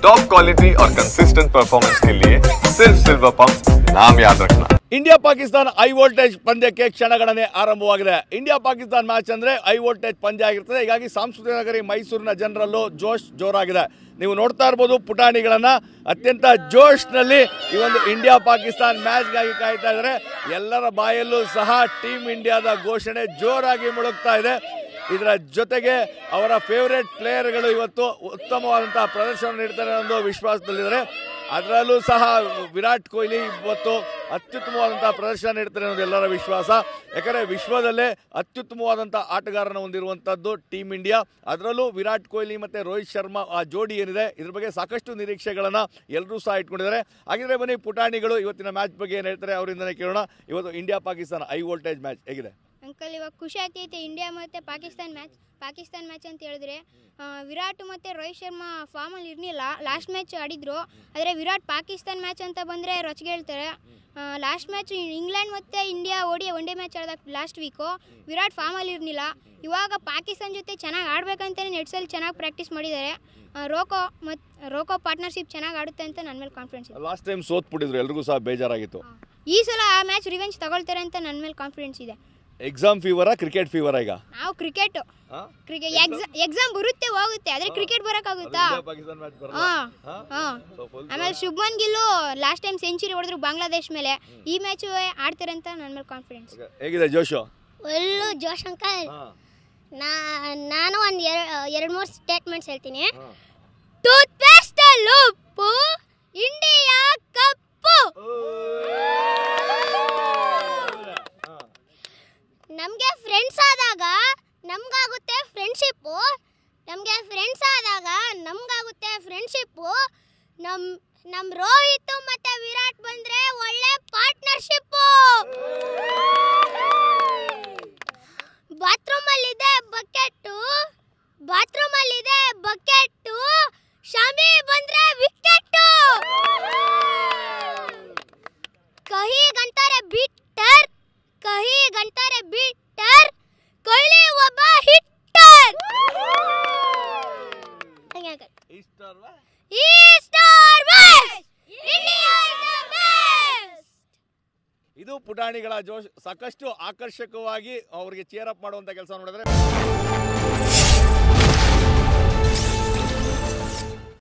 Top quality और consistent performance के लिए सिर्फ सिल्वर पंप नाम याद रखना। ಇಂಡಿಯಾ ಪಾಕಿಸ್ತಾನ ಹೈ ವೋಲ್ಟೇಜ್ ಪಂದ್ಯಕ್ಕೆ ಕ್ಷಣಗಣನೆ ಆರಂಭವಾಗಿದೆ. ಇಂಡಿಯಾ ಪಾಕಿಸ್ತಾನ ಮ್ಯಾಚ್ ಅಂದ್ರೆ ಹೈ ವೋಲ್ಟೇಜ್ ಪಂದ್ಯ ಆಗಿರ್ತದೆ. ಹೀಗಾಗಿ ಸಾಂಸ್ಕೃತಿಕ ನಗರಿ ಮೈಸೂರಿನ ಜನರಲ್ಲೂ ಜೋಶ್ ಜೋರಾಗಿದೆ. ನೀವು ನೋಡ್ತಾ ಇರಬಹುದು ಪುಟಾಣಿಗಳನ್ನ ಅತ್ಯಂತ ಜೋಶ್ನಲ್ಲಿ ಈ ಒಂದು ಇಂಡಿಯಾ ಪಾಕಿಸ್ತಾನ ಮ್ಯಾಚ್ಗಾಗಿ ಕಾಯ್ತಾ ಇದ್ದಾರೆ. ಎಲ್ಲರ ಬಾಯಲ್ಲೂ ಸಹ ಟೀಮ್ ಇಂಡಿಯಾದ ಘೋಷಣೆ ಜೋರಾಗಿ ಮುಳುಗ್ತಾ ಇದೆ. ಇದರ ಜೊತೆಗೆ ಅವರ ಫೇವರೇಟ್ ಪ್ಲೇಯರ್ಗಳು ಇವತ್ತು ಉತ್ತಮವಾದಂತಹ ಪ್ರದರ್ಶನ ನೀಡ್ತಾರೆ ಅನ್ನೋ ವಿಶ್ವಾಸದಲ್ಲಿದ್ದಾರೆ. ಅದರಲ್ಲೂ ಸಹ ವಿರಾಟ್ ಕೊಹ್ಲಿ ಇವತ್ತು ಅತ್ಯುತ್ತಮವಾದಂತಹ ಪ್ರದರ್ಶನ ನೀಡ್ತಾರೆ ಅನ್ನೋದು ಎಲ್ಲರ ವಿಶ್ವಾಸ. ಯಾಕಂದರೆ ವಿಶ್ವದಲ್ಲೇ ಅತ್ಯುತ್ತಮವಾದಂಥ ಆಟಗಾರನ ಹೊಂದಿರುವಂಥದ್ದು ಟೀಮ್ ಇಂಡಿಯಾ. ಅದರಲ್ಲೂ ವಿರಾಟ್ ಕೊಹ್ಲಿ ಮತ್ತು ರೋಹಿತ್ ಶರ್ಮಾ ಆ ಜೋಡಿ ಏನಿದೆ ಇದ್ರ ಬಗ್ಗೆ ಸಾಕಷ್ಟು ನಿರೀಕ್ಷೆಗಳನ್ನು ಎಲ್ಲರೂ ಸಹ ಇಟ್ಕೊಂಡಿದ್ದಾರೆ. ಹಾಗಿದ್ರೆ ಬನ್ನಿ ಪುಟಾಣಿಗಳು ಇವತ್ತಿನ ಮ್ಯಾಚ್ ಬಗ್ಗೆ ಏನು ಹೇಳ್ತಾರೆ ಅವರಿಂದನೇ ಕೇಳೋಣ. ಇವತ್ತು India Pakistan high voltage match ಹೇಗಿದೆ ಅಂಕಲ್? ಇವಾಗ ಖುಷಿ ಆಗ್ತೈತೆ ಇಂಡಿಯಾ ಮತ್ತು ಪಾಕಿಸ್ತಾನ ಮ್ಯಾಚ್ ಅಂತ ಹೇಳಿದ್ರೆ. ವಿರಾಟ್ ಮತ್ತು ರೋಹಿತ್ ಶರ್ಮಾ ಫಾರ್ಮಲ್ಲಿ ಇರಲಿಲ್ಲ, ಲಾಸ್ಟ್ ಮ್ಯಾಚ್ ಆಡಿದ್ರು. ಆದರೆ ವಿರಾಟ್ ಪಾಕಿಸ್ತಾನ ಮ್ಯಾಚ್ ಅಂತ ಬಂದರೆ ರೊಚ್ಗೆ ಹೇಳ್ತಾರೆ. ಲಾಸ್ಟ್ ಮ್ಯಾಚ್ ಇಂಗ್ಲೆಂಡ್ ಮತ್ತು ಇಂಡಿಯಾ ಒನ್ ಡೇ ಮ್ಯಾಚ್ ಆಡಿದಾಗ ಲಾಸ್ಟ್ ವೀಕು ವಿರಾಟ್ ಫಾರ್ಮಲ್ಲಿ ಇರಲಿಲ್ಲ. ಇವಾಗ ಪಾಕಿಸ್ತಾನ ಜೊತೆ ಚೆನ್ನಾಗಿ ಆಡಬೇಕಂತಲೇ ನೆಟ್ಸಲ್ಲಿ ಚೆನ್ನಾಗಿ ಪ್ರಾಕ್ಟೀಸ್ ಮಾಡಿದ್ದಾರೆ. ರೋಕೋ ಪಾರ್ಟ್ನರ್ಶಿಪ್ ಚೆನ್ನಾಗಿ ಆಡುತ್ತೆ ಅಂತ ನನ್ನ ಮೇಲೆ ಕಾನ್ಫಿಡೆನ್ಸ್ ಇದೆ. ಲಾಸ್ಟ್ ಟೈಮ್ ಸೋತ್ಬಿಟ್ಟಿದ್ರು, ಎಲ್ರಿಗೂ ಸಹ ಬೇಜಾರಾಗಿತ್ತು. ಈ ಸಲ ಆ ಮ್ಯಾಚ್ ರಿವೆಂಜ್ ತಗೊಳ್ತಾರೆ ಅಂತ ನನ್ನ ಮೇಲೆ ಕಾನ್ಫಿಡೆನ್ಸ್ ಇದೆ. ಎಕ್ಸಾಮ್ ಫೀವರಾ ಕ್ರಿಕೆಟ್ ಫೀವರಾ? ಈಗ ನಾವು ಕ್ರಿಕೆಟ್ ಎಕ್ಸಾಮ್ ಬರುತ್ತೆ ಹೋಗುತ್ತೆ, ಆದರೆ ಕ್ರಿಕೆಟ್ ಬರೋಕ್ಕಾಗುತ್ತಾ? ಆಮೇಲೆ ಶುಭ್ಮನ್ ಗಿಲ್ಲು ಲಾಸ್ಟ್ ಟೈಮ್ ಸೆಂಚುರಿ ಹೊಡೆದ್ರು ಬಾಂಗ್ಲಾದೇಶ್ ಮೇಲೆ. ಈ ಮ್ಯಾಚ್ ಆಡ್ತಾರೆ ಅಂತ ನನ್ನ ಮೇಲೆ ಕಾನ್ಫಿಡೆನ್ಸ್. ಹೇಗಿದೆ ಜೋಶು? ಒಳ್ಳೆ ಜೋಶ್ ಅಂಕಲ್. ನಾನು ಒಂದು ಎರಡು ಮೂರು ಸ್ಟೇಟ್ಮೆಂಟ್ಸ್ ಹೇಳ್ತೀನಿ. ಟೂತ್ ಪೇಸ್ಟ್ ಉಪ್ಪು, ಇಂಡಿಯಾ ಕಪ್ಪು. ನಮಗೆ ಫ್ರೆಂಡ್ಸ್ ಆದಾಗ ನಮಗಾಗುತ್ತೆ ಫ್ರೆಂಡ್ಶಿಪ್ಪು. ನಮಗಾಗುತ್ತೆ ಫ್ರೆಂಡ್ಶಿಪ್ಪು. ನಮ್ಮ ರೋಹಿತ್ ಮತ್ತು ವಿರಾಟ್ ಬಂದರೆ ಒಳ್ಳೆ ಪಾರ್ಟ್ನರ್ಶಿಪ್ಪು. ಬಾತ್ರೂಮಲ್ಲಿದೆ ಬಕೆಟ್ಟು, ಶಾಮಿ ಬಂದರೆ ವಿಕೆಟ್ಟು. ಕಹಿಗಂತಾರೆ ಬಿಟ್ಟರ್, ಕೊಹ್ಲಿ ಒಬ್ಬ ಹಿಟ್ಟರ್. ಇದು ಪುಟಾಣಿಗಳ ಜೋಶ್. ಸಾಕಷ್ಟು ಆಕರ್ಷಕವಾಗಿ ಅವರಿಗೆ ಚೇರ್ ಅಪ್ ಮಾಡುವಂತ ಕೆಲಸ ನೋಡಿದ್ರೆ